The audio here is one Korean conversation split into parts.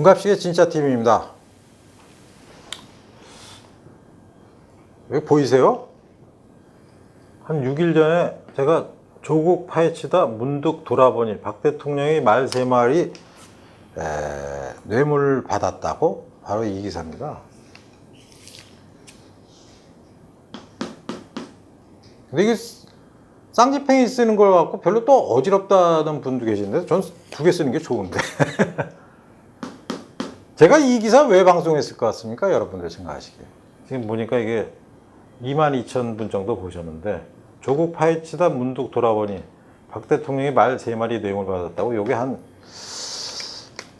동갑시계 진짜 팀입니다. 여기 보이세요? 한 6일 전에 제가 조국 파헤치다 문득 돌아보니 박 대통령이 말 3마리 뇌물 받았다고, 바로 이 기사입니다. 근데 이게 쌍지팽이 쓰는 걸 갖고 별로 또 어지럽다는 분도 계시는데 전 2개 쓰는 게 좋은데 제가 이 기사 왜 방송했을 것 같습니까? 여러분들 생각하시기에. 지금 보니까 이게 22,000분 정도 보셨는데, 조국 파헤치다 문득 돌아보니 박 대통령이 말 3마리 뇌물 받았다고, 요게 한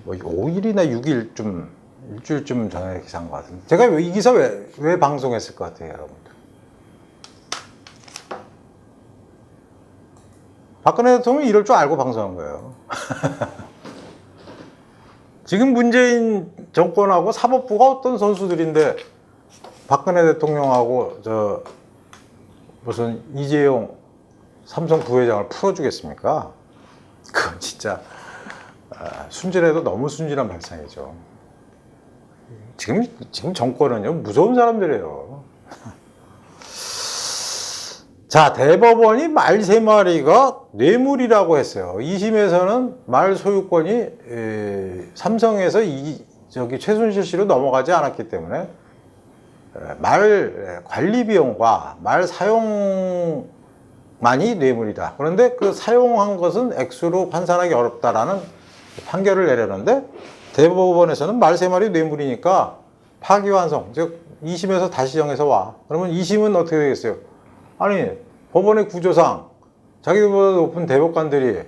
5일이나 6일쯤, 일주일쯤 전에 기사인 것 같은데, 제가 이 기사 왜 방송했을 것 같아요, 여러분들? 박근혜 대통령이 이럴 줄 알고 방송한 거예요. 지금 문재인 정권하고 사법부가 어떤 선수들인데 박근혜 대통령하고 무슨 이재용 삼성 부회장을 풀어주겠습니까? 그건 진짜 순진해도 너무 순진한 발상이죠. 지금 정권은요, 무서운 사람들이에요. 자, 대법원이 말 3마리가 뇌물이라고 했어요. 2심에서는 말 소유권이 삼성에서 최순실 씨로 넘어가지 않았기 때문에 말 관리 비용과 말 사용만이 뇌물이다. 그런데 그 사용한 것은 액수로 환산하기 어렵다라는 판결을 내렸는데, 대법원에서는 말 3마리 뇌물이니까 파기환송, 즉 2심에서 다시 정해서 와. 그러면 2심은 어떻게 되겠어요? 아니, 법원의 구조상 자기들보다 높은 대법관들이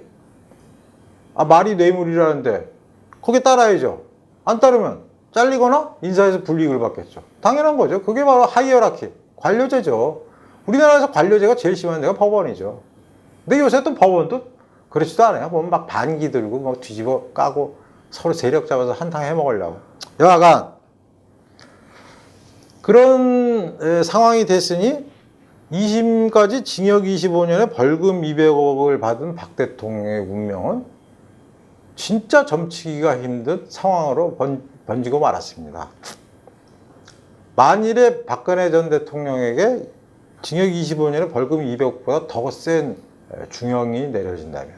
말이 뇌물이라는데 거기에 따라야죠. 안 따르면 잘리거나 인사에서 불이익을 받겠죠. 당연한 거죠. 그게 바로 하이어라키, 관료제죠. 우리나라에서 관료제가 제일 심한 데가 법원이죠. 근데 요새 또 법원도 그렇지도 않아요. 보면 막 반기 들고 막 뒤집어 까고 서로 세력 잡아서 한탕 해먹으려고. 여하간 그런 상황이 됐으니 2심까지 징역 25년에 벌금 200억을 받은 박 대통령의 운명은 진짜 점치기가 힘든 상황으로 번지고 말았습니다. 만일에 박근혜 전 대통령에게 징역 25년에 벌금 200억보다 더 센 중형이 내려진다면,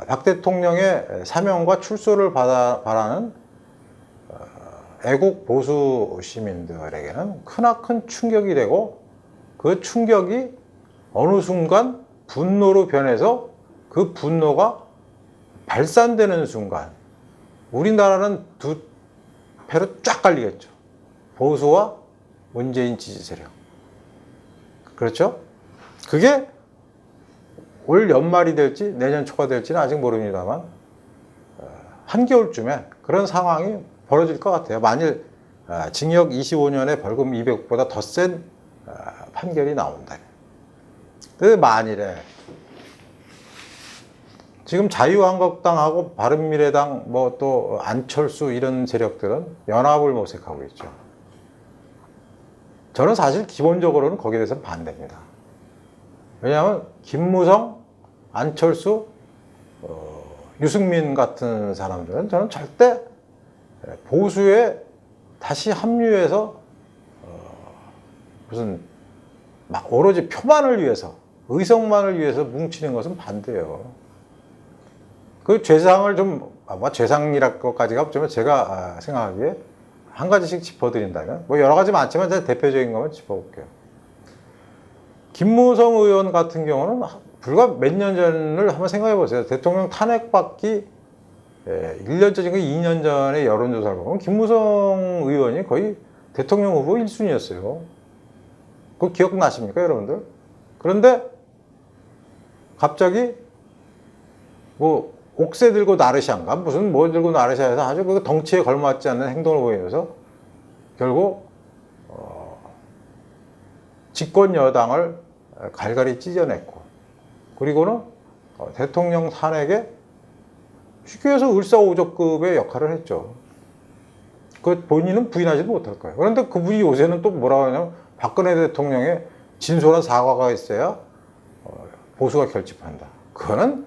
박 대통령의 사명과 출소를 바라는 애국 보수 시민들에게는 크나큰 충격이 되고, 그 충격이 어느 순간 분노로 변해서 그 분노가 발산되는 순간 우리나라는 두 패로 쫙 갈리겠죠. 보수와 문재인 지지 세력. 그렇죠? 그게 올 연말이 될지 내년 초가 될지는 아직 모릅니다만 한겨울쯤에 그런 상황이 벌어질 것 같아요. 만일 징역 25년에 벌금 200억보다 더 센 판결이 나온다면. 그 만일에 지금 자유한국당하고 바른미래당, 또 안철수 이런 세력들은 연합을 모색하고 있죠. 저는 사실 기본적으로는 거기에 대해서는 반대입니다. 왜냐하면 김무성, 안철수, 유승민 같은 사람들은 저는 절대 보수에 다시 합류해서 무슨 막 오로지 표만을 위해서, 의석만을 위해서 뭉치는 것은 반대예요. 그 죄상을 좀, 죄상이랄 것까지가 없지만 제가 생각하기에 한 가지씩 짚어드린다면, 여러 가지 많지만 제가 대표적인 것만 짚어볼게요. 김무성 의원 같은 경우는 불과 몇 년 전을 한번 생각해 보세요. 대통령 탄핵받기 1년 전, 2년 전에 여론조사를 보면 김무성 의원이 거의 대통령 후보 1순위였어요. 그거 기억나십니까, 여러분들? 그런데 갑자기 옥새 들고 나르샤인가 무슨 들고 나르샤에서 아주 그 덩치에 걸맞지 않는 행동을 보이면서 결국 집권 여당을 갈갈이 찢어냈고, 그리고는 대통령 탄핵에 쉽게 해서 을사오적급의 역할을 했죠. 그 본인은 부인하지도 못할 거예요. 그런데 그분이 요새는 또 뭐라고 하냐면, 박근혜 대통령의 진솔한 사과가 있어야 보수가 결집한다. 그거는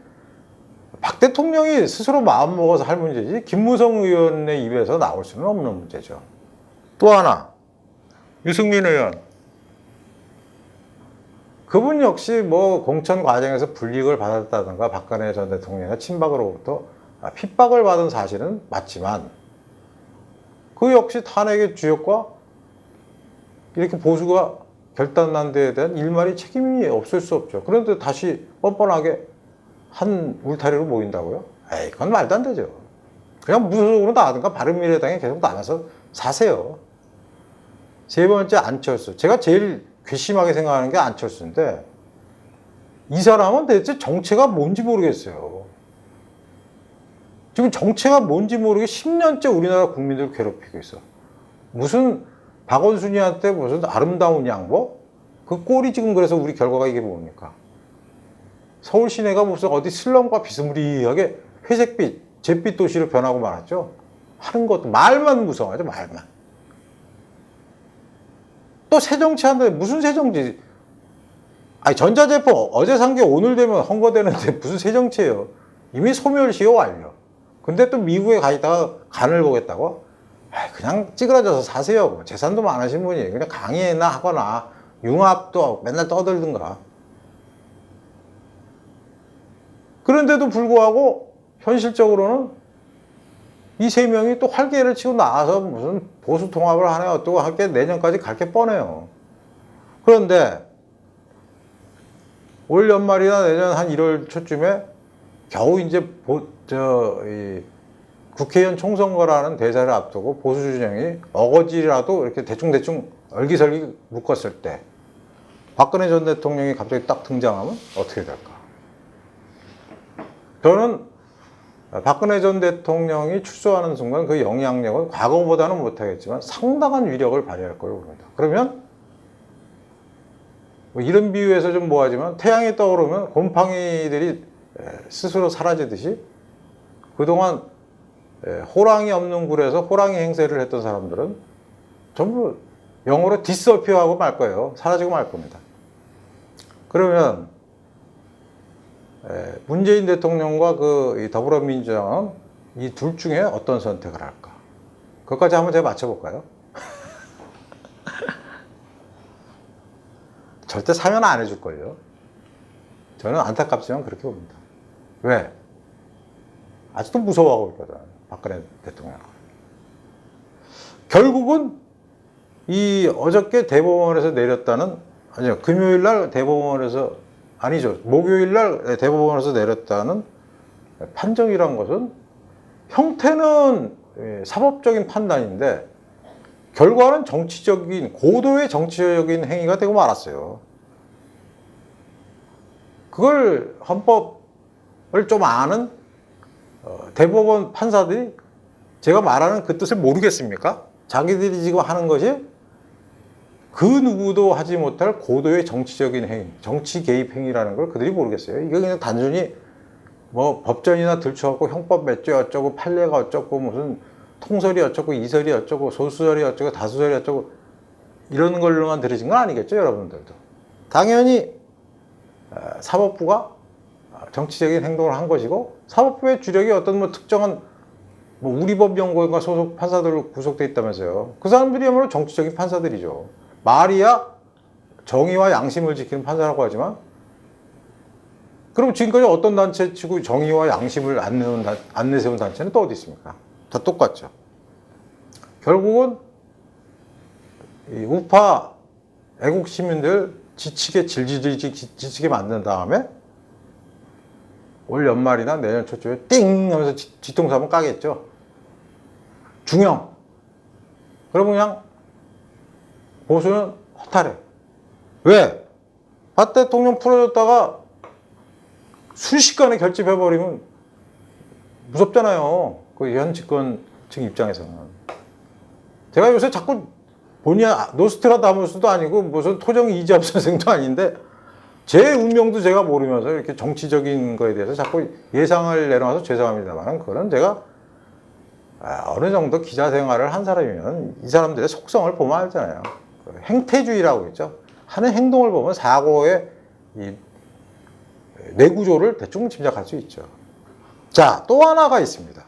박 대통령이 스스로 마음먹어서 할 문제지 김무성 의원의 입에서 나올 수는 없는 문제죠. 또 하나, 유승민 의원. 그분 역시 뭐 공천 과정에서 불이익을 받았다든가 박근혜 전 대통령의 친박으로부터 핍박을 받은 사실은 맞지만 그 역시 탄핵의 주역과 이렇게 보수가 결단난 데에 대한 일말의 책임이 없을 수 없죠. 그런데 다시 뻔뻔하게 한 울타리로 모인다고요? 에이, 그건 말도 안 되죠. 그냥 무소속으로 나가든가 바른미래당에 계속 남아서 사세요. 세 번째, 안철수. 제가 제일 괘씸하게 생각하는 게 안철수인데 이 사람은 대체 정체가 뭔지 모르겠어요. 지금 정체가 뭔지 모르게 10년째 우리나라 국민들을 괴롭히고 있어. 무슨 박원순이한테 무슨 아름다운 양보? 그 꼴이 지금 그래서 우리 결과가 이게 뭡니까? 서울 시내가 무슨 어디 슬럼과 비스무리하게 회색빛, 잿빛 도시로 변하고 말았죠. 하는 것도 말만 무성하죠, 말만. 또 새정치 한다는데 무슨 새정치? 아니 전자제품 어제 산 게 오늘 되면 헌거되는데 무슨 새정치예요? 이미 소멸시효 완료. 근데 또 미국에 가 있다가 간을 보겠다고? 아이, 그냥 찌그러져서 사세요. 재산도 많으신 분이 그냥 강의나 하거나 융합도 맨날 떠들든가. 그런데도 불구하고 현실적으로는 이 세 명이 또 활개를 치고 나와서 무슨 보수 통합을 하네 어쩌고 할 게 내년까지 갈 게 뻔해요. 그런데 올 연말이나 내년 한 1월 초쯤에 겨우 이제 국회의원 총선거라는 대사를 앞두고 보수 진영이 어거지라도 이렇게 대충대충 얼기설기 묶었을 때 박근혜 전 대통령이 갑자기 딱 등장하면 어떻게 될까? 저는 박근혜 전 대통령이 출소하는 순간 그 영향력은 과거보다는 못하겠지만 상당한 위력을 발휘할 거라고 봅니다. 그러면 뭐 이런 비유에서 좀 뭐하지만 태양이 떠오르면 곰팡이들이 스스로 사라지듯이 그동안 호랑이 없는 굴에서 호랑이 행세를 했던 사람들은 전부 영어로 디스어피어하고 말 거예요. 사라지고 말 겁니다. 그러면 문재인 대통령과 그 더불어민주당은 이 둘 중에 어떤 선택을 할까? 그것까지 한번 제가 맞춰볼까요? 절대 사면 안 해줄걸요. 저는 안타깝지만 그렇게 봅니다. 왜? 아직도 무서워하고 있거든. 박근혜 대통령. 결국은 이 어저께 대법원에서 내렸다는, 아니요, 금요일 날 대법원에서, 아니죠, 목요일 날 대법원에서 내렸다는 판정이란 것은 형태는 사법적인 판단인데 결과는 정치적인, 고도의 정치적인 행위가 되고 말았어요. 그걸 헌법을 좀 아는 대법원 판사들이 제가 말하는 그 뜻을 모르겠습니까? 자기들이 지금 하는 것이 그 누구도 하지 못할 고도의 정치적인 행위, 정치 개입 행위라는 걸 그들이 모르겠어요. 이거 그냥 단순히 뭐 법전이나 들춰갖고 형법 몇 조 어쩌고 판례가 어쩌고 무슨 통설이 어쩌고 이설이 어쩌고 소수설이 어쩌고 다수설이 어쩌고 이런 걸로만 들으신 건 아니겠죠, 여러분들도. 당연히 사법부가 정치적인 행동을 한 것이고 사법부의 주력이 어떤 뭐 특정한 뭐 우리법연구원과 소속 판사들로 구속돼 있다면서요. 그 사람들이야말로 정치적인 판사들이죠. 말이야 정의와 양심을 지키는 판사라고 하지만 그럼 지금까지 어떤 단체 치고 정의와 양심을 안 내세운 단체는 또 어디 있습니까? 다 똑같죠. 결국은 이 우파 애국 시민들 지치게 지치게 만든 다음에 올 연말이나 내년 초쯤에 띵 하면서 뒤통수 한번 까겠죠. 중형. 그러면 그냥 보수는 허탈해. 왜? 박 대통령 풀어줬다가 순식간에 결집해버리면 무섭잖아요. 그 현 집권 측 입장에서는. 제가 요새 자꾸 노스트라다무스도 아니고 무슨 토정 이지압 선생도 아닌데 제 운명도 제가 모르면서 이렇게 정치적인 거에 대해서 자꾸 예상을 내려놔서 죄송합니다만 그거는 제가 어느 정도 기자 생활을 한 사람이면 이 사람들의 속성을 보면 알잖아요. 행태주의라고 있죠. 하는 행동을 보면 사고의 이 뇌구조를 대충 짐작할 수 있죠. 자, 또 하나가 있습니다.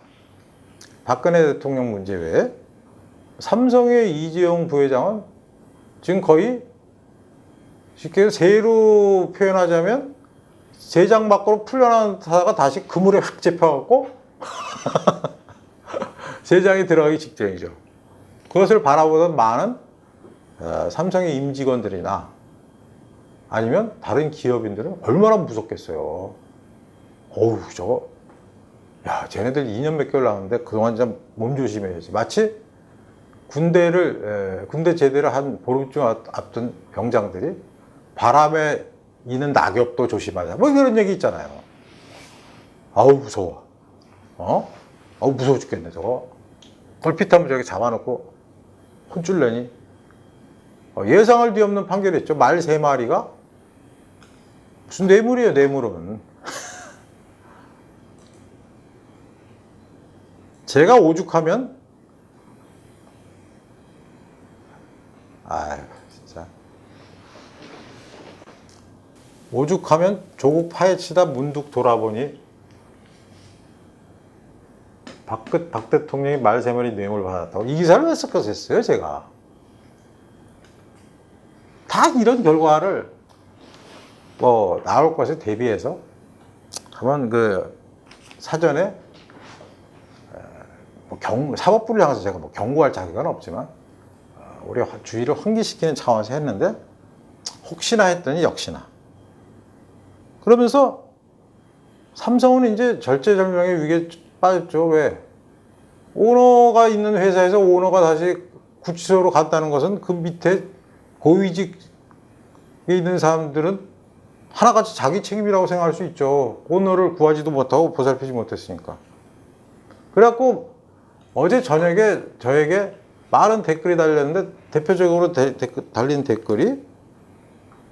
박근혜 대통령 문제 외에 삼성의 이재용 부회장은 지금 거의 쉽게 세로 표현하자면 세장 밖으로 풀려나다가 다시 그물에 확 잡혀갖고 세장이 들어가기 직전이죠. 그것을 바라보던 많은 삼성의 임직원들이나 아니면 다른 기업인들은 얼마나 무섭겠어요. 어우, 저거, 야, 쟤네들 2년 몇 개월 남았는데 그동안 좀 몸 조심해야지. 마치 군대 제대를 한 보름쯤 앞둔 병장들이 바람에 이는 낙엽도 조심하자. 뭐 그런 얘기 있잖아요. 아우, 무서워. 아우, 무서워 죽겠네, 저거. 걸핏하면 저기 잡아놓고 혼쭐 내니. 예상을 뒤엎는 판결이었죠. 말 3마리가 무슨 뇌물이에요, 뇌물은. 제가 오죽하면, 아유, 진짜. 오죽하면 조국 파헤치다 문득 돌아보니 박 대통령이 말 3마리 뇌물 받았다고. 이 기사를 왜 썼겠어요, 제가. 다 이런 결과를 뭐 나올 것에 대비해서 한번 그 사전에 사법부를 향해서 제가 뭐 경고할 자격은 없지만 우리 주의를 환기시키는 차원에서 했는데 혹시나 했더니 역시나. 그러면서 삼성은 이제 절제절명의 위기에 빠졌죠. 왜? 오너가 있는 회사에서 오너가 다시 구치소로 갔다는 것은 그 밑에 고위직에 있는 사람들은 하나같이 자기 책임이라고 생각할 수 있죠. 오너를 구하지도 못하고 보살피지 못했으니까. 그래갖고 어제 저녁에 저에게 많은 댓글이 달렸는데 대표적으로 달린 댓글이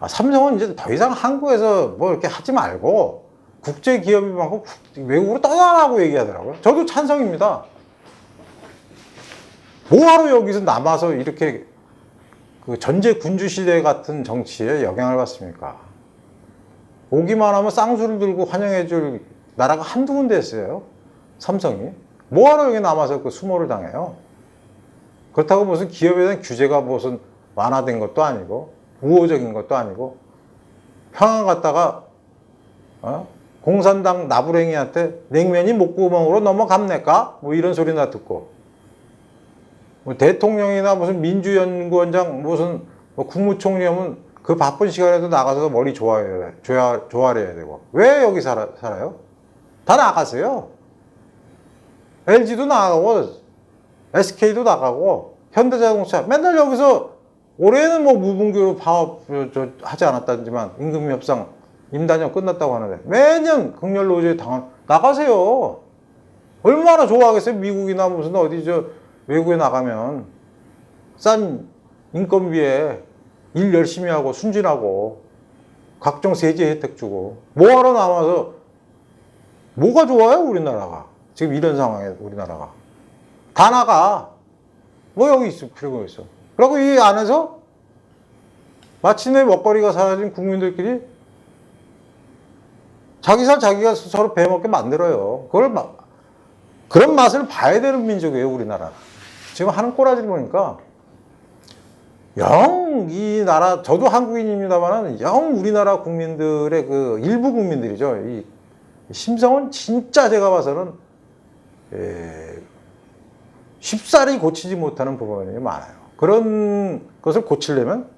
삼성은 이제 더 이상 한국에서 뭐 이렇게 하지 말고 국제 기업이 많고 외국으로 떠나라고 얘기하더라고요. 저도 찬성입니다. 뭐하러 여기서 남아서 이렇게 그 전제 군주 시대 같은 정치에 영향을 받습니까? 오기만 하면 쌍수를 들고 환영해줄 나라가 한두 군데 있어요. 삼성이. 뭐하러 여기 남아서 그 수모를 당해요? 그렇다고 무슨 기업에 대한 규제가 무슨 완화된 것도 아니고 우호적인 것도 아니고 평양 갔다가 공산당 나부랭이한테 냉면이 목구멍으로 넘어갑니까? 뭐 이런 소리나 듣고 뭐 대통령이나 무슨 민주연구원장 무슨 뭐 국무총리하면 그 바쁜 시간에도 나가서 머리 조아려야 되고 왜 여기 살아요? 다 나가세요. LG도 나가고 SK도 나가고 현대자동차 맨날 여기서 올해는 뭐 무분기로 파업 하지 않았다지만 임금 협상 임단협 끝났다고 하는데 매년 극렬 노조에 나가세요. 얼마나 좋아하겠어요. 미국이나 무슨 어디 외국에 나가면 싼 인건비에 일 열심히 하고 순진하고 각종 세제 혜택 주고 뭐하러 남아서 뭐가 좋아요 우리나라가 지금 이런 상황에 우리나라가 다 나가 뭐 여기 있을 필요가 있어. 그리고 이 안에서 마침내 먹거리가 사라진 국민들끼리 자기 살 자기가 서로 배먹게 만들어요. 그런 맛을 봐야 되는 민족이에요 우리나라. 지금 하는 꼬라지를 보니까 영 이 나라 저도 한국인입니다만 영 우리나라 국민들의 그 일부 국민들이죠. 이 심성은 진짜 제가 봐서는 쉽사리 고치지 못하는 부분이 많아요. 그런 것을 고치려면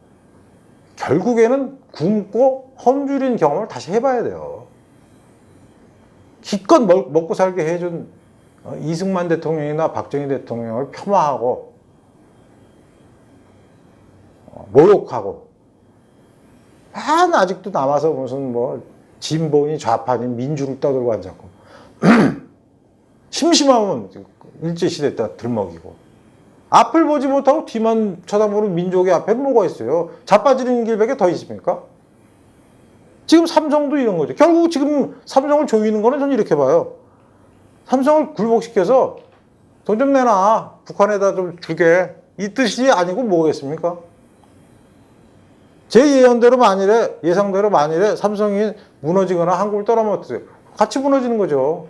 결국에는 굶고 험주린 경험을 다시 해봐야 돼요. 기껏 먹고 살게 해준 이승만 대통령이나 박정희 대통령을 폄하하고 모욕하고 아직도 남아서 무슨 뭐 진보니 좌파니 민주를 떠들고 앉았고 심심하면 일제시대 때 들먹이고 앞을 보지 못하고 뒤만 쳐다보는 민족의 앞에는 뭐가 있어요? 자빠지는 길밖에 더 있습니까? 지금 삼성도 이런 거죠. 결국 지금 삼성을 조이는 거는 저는 이렇게 봐요. 삼성을 굴복시켜서 돈 좀 내놔. 북한에다 좀 주게. 이 뜻이 아니고 뭐겠습니까? 제 예언대로 예상대로 만일에 삼성이 무너지거나 한국을 떠나면 어떠세요? 같이 무너지는 거죠.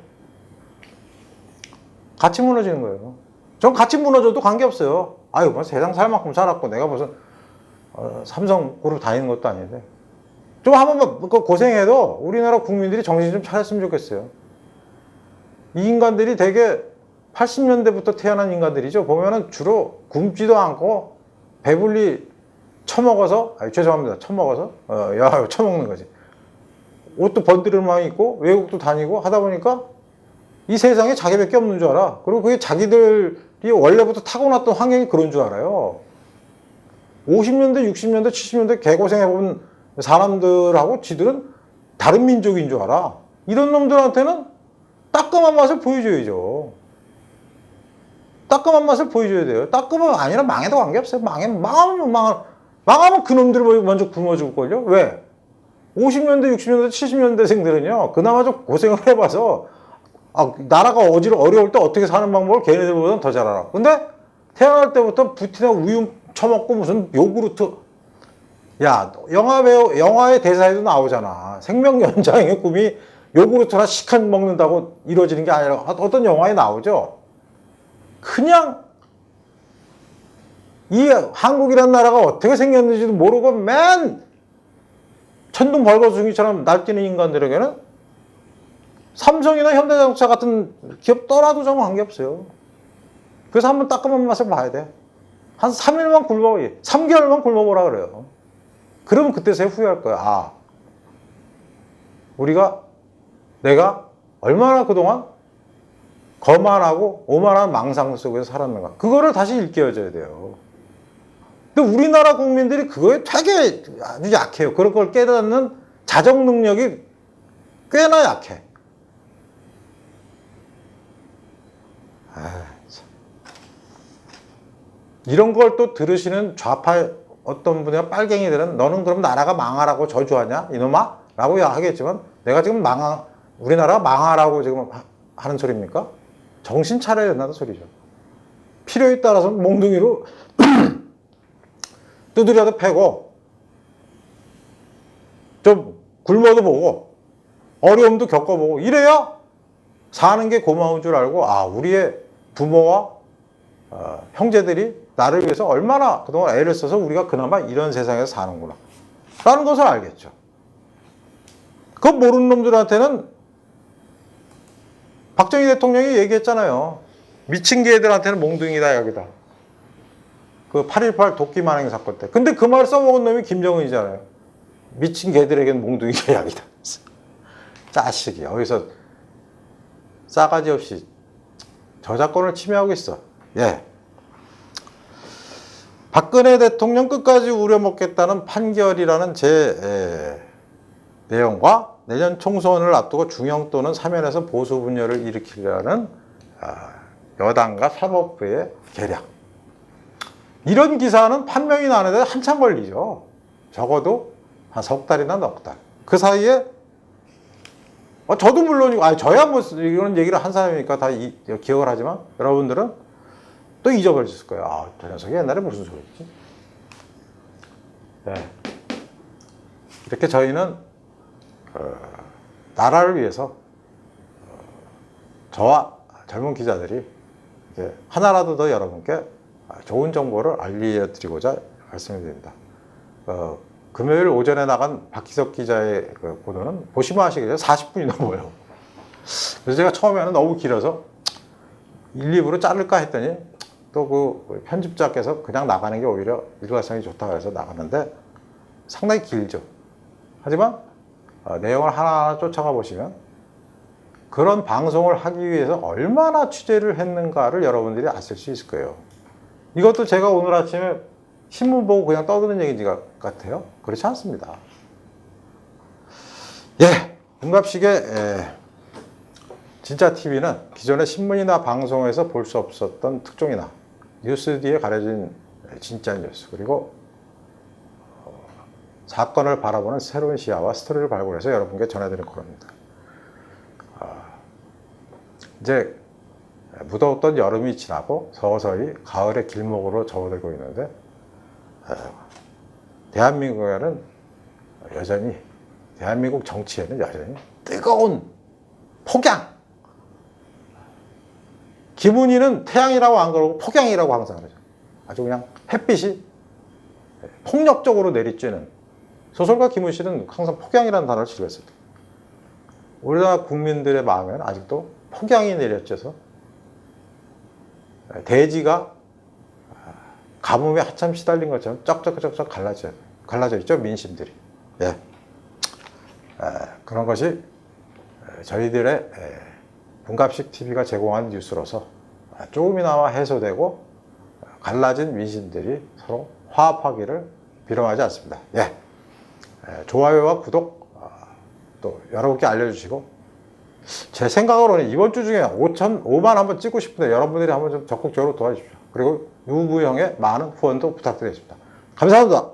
같이 무너지는 거예요. 전 같이 무너져도 관계없어요. 아유, 뭐 세상 살 만큼 살았고 내가 무슨 삼성그룹 다니는 것도 아닌데. 좀 한번 고생해도 우리나라 국민들이 정신 좀 차렸으면 좋겠어요. 이 인간들이 되게 80년대부터 태어난 인간들이죠. 보면은 주로 굶지도 않고 배불리 처먹어서, 죄송합니다. 처먹어서, 처먹는 거지. 옷도 번드르만 입고 외국도 다니고 하다 보니까 이 세상에 자기밖에 없는 줄 알아. 그리고 그게 자기들이 원래부터 타고났던 환경이 그런 줄 알아요. 50년대, 60년대, 70년대 개고생해본 사람들하고 지들은 다른 민족인 줄 알아. 이런 놈들한테는 따끔한 맛을 보여줘야죠. 따끔한 맛을 보여줘야 돼요. 따끔한 아니라 망해도 관계없어요. 망하면 그놈들이 먼저 굶어 죽을걸요? 왜? 50년대, 60년대, 70년대생들은요, 그나마 좀 고생을 해봐서, 나라가 어려울 때 어떻게 사는 방법을 걔네들보다는 더 잘 알아. 근데 태어날 때부터 부티나 우유 처먹고 무슨 요구르트, 야, 영화의 대사에도 나오잖아. 생명 연장의 꿈이 요구르트나 시칸 먹는다고 이루어지는 게 아니라 어떤 영화에 나오죠. 그냥 이 한국이라는 나라가 어떻게 생겼는지도 모르고 맨 천둥 벌거숭이처럼 날뛰는 인간들에게는 삼성이나 현대자동차 같은 기업 떠나도 좀 관계없어요. 그래서 한번 따끔한 맛을 봐야 돼. 한 3일만 3개월만 굶어보라 그래요. 그러면 그때서야 후회할 거야. 내가 얼마나 그동안 거만하고 오만한 망상 속에서 살았는가. 그거를 다시 일깨워줘야 돼요. 근데 우리나라 국민들이 그거에 되게 아주 약해요. 그런 걸 깨닫는 자정 능력이 꽤나 약해. 이런 걸 또 들으시는 좌파 어떤 분이나 빨갱이들은 너는 그럼 나라가 망하라고 저주하냐 이놈아? 라고 하겠지만 내가 지금 우리나라가 망하라고 지금 하는 소리입니까? 정신 차려야 된다는 소리죠. 필요에 따라서 몽둥이로 두드려도 패고 좀 굶어도 보고 어려움도 겪어보고 이래야 사는 게 고마운 줄 알고 우리의 부모와 형제들이 나를 위해서 얼마나 그동안 애를 써서 우리가 그나마 이런 세상에서 사는구나 라는 것을 알겠죠. 그거 모르는 놈들한테는 박정희 대통령이 얘기했잖아요. 미친 개들한테는 몽둥이다 여기다. 그 8.18 도끼 만행 사건 때. 근데 그 말 써먹은 놈이 김정은이잖아요. 미친 개들에게는 몽둥이가 약이다. 자식이 여기서 싸가지 없이 저작권을 침해하고 있어. 예. 박근혜 대통령 끝까지 우려먹겠다는 판결이라는 내용과 내년 총선을 앞두고 중형 또는 사면에서 보수 분열을 일으키려는 여당과 사법부의 계략. 이런 기사는 판명이 나는데 한참 걸리죠. 적어도 한 석 달이나 넉 달. 그 사이에 저도 물론이고 저야 뭐 이런 얘기를 한 사람이니까 다 기억을 하지만 여러분들은 또 잊어버리셨을 거예요. 저 녀석이 옛날에 무슨 소리였지? 네. 이렇게 저희는 나라를 위해서 저와 젊은 기자들이 하나라도 더 여러분께 좋은 정보를 알려드리고자 말씀드립니다. 금요일 오전에 나간 박희석 기자의 보도는 보시면 아시겠죠? 40분이 넘어요. 그래서 제가 처음에는 너무 길어서 1, 2부로 자를까 했더니 또 그 편집자께서 그냥 나가는 게 오히려 일관성이 좋다고 해서 나갔는데 상당히 길죠. 하지만 내용을 하나하나 쫓아가 보시면 그런 방송을 하기 위해서 얼마나 취재를 했는가를 여러분들이 아실 수 있을 거예요. 이것도 제가 오늘 아침에 신문 보고 그냥 떠드는 얘기 같아요. 그렇지 않습니다. 예, 금갑식의 진짜 TV는 기존의 신문이나 방송에서 볼 수 없었던 특종이나 뉴스 뒤에 가려진 진짜 뉴스 그리고 사건을 바라보는 새로운 시야와 스토리를 발굴해서 여러분께 전해드리는 코너입니다. 이제 무더웠던 여름이 지나고 서서히 가을의 길목으로 접어들고 있는데 대한민국에는 여전히 대한민국 정치에는 여전히 뜨거운 폭양 김훈이는 태양이라고 안 그러고 폭양이라고 항상 그러죠. 아주 그냥 햇빛이 폭력적으로 내리쬐는 소설가 김훈 씨는 항상 폭양이라는 단어를 즐겼어요. 우리나라 국민들의 마음에는 아직도 폭양이 내려쬐서 대지가 가뭄에 한참 시달린 것처럼 쩍쩍쩍쩍 갈라져 있죠, 민심들이. 예. 그런 것이 저희들의 bun갑식 TV가 제공한 뉴스로서 조금이나마 해소되고 갈라진 민심들이 서로 화합하기를 비롱하지 않습니다. 예. 좋아요와 구독 또 여러분께 알려주시고, 제 생각으로는 이번 주 중에 5만 한번 찍고 싶은데 여러분들이 한번 좀 적극적으로 도와주십시오. 그리고 유부형의 많은 후원도 부탁드리겠습니다. 감사합니다.